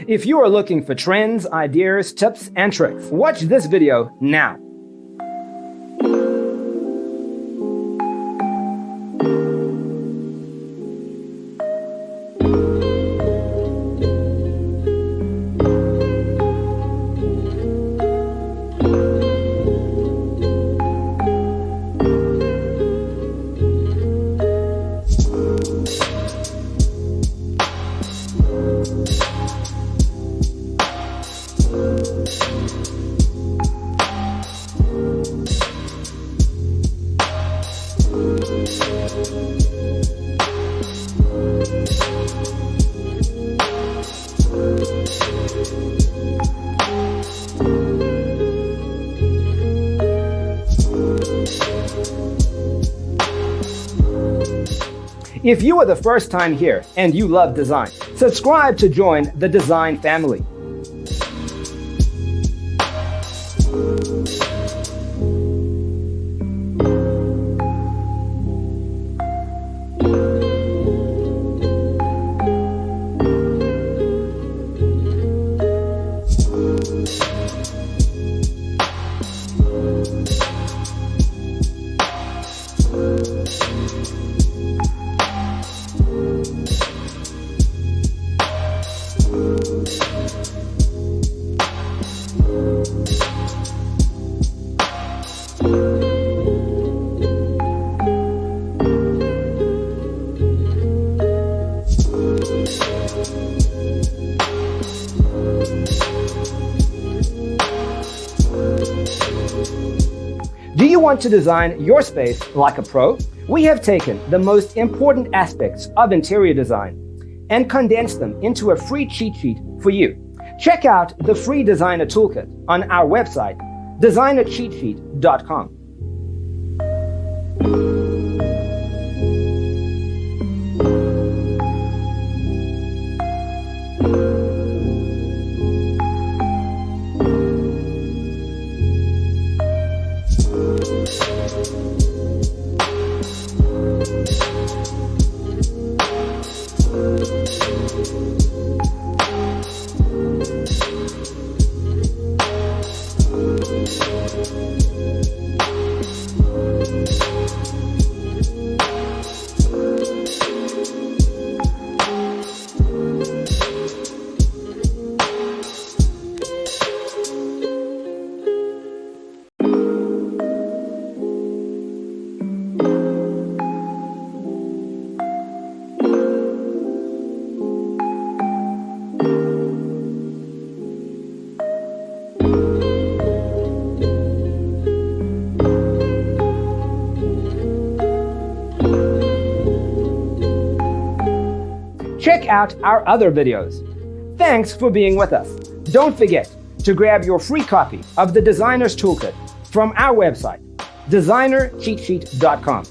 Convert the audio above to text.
If you are looking for trends, ideas, tips, and tricks, watch this video now. If you are the first time here and you love design, subscribe to join the design family. Do you want to design your space like a pro? We have taken the most important aspects of interior design and condensed them into a free cheat sheet for you. Check out the free designer toolkit on our website, designercheatsheet.com. Check out our other videos. Thanks for being with us. Don't forget to grab your free copy of the Designer's Toolkit from our website, designercheatsheet.com.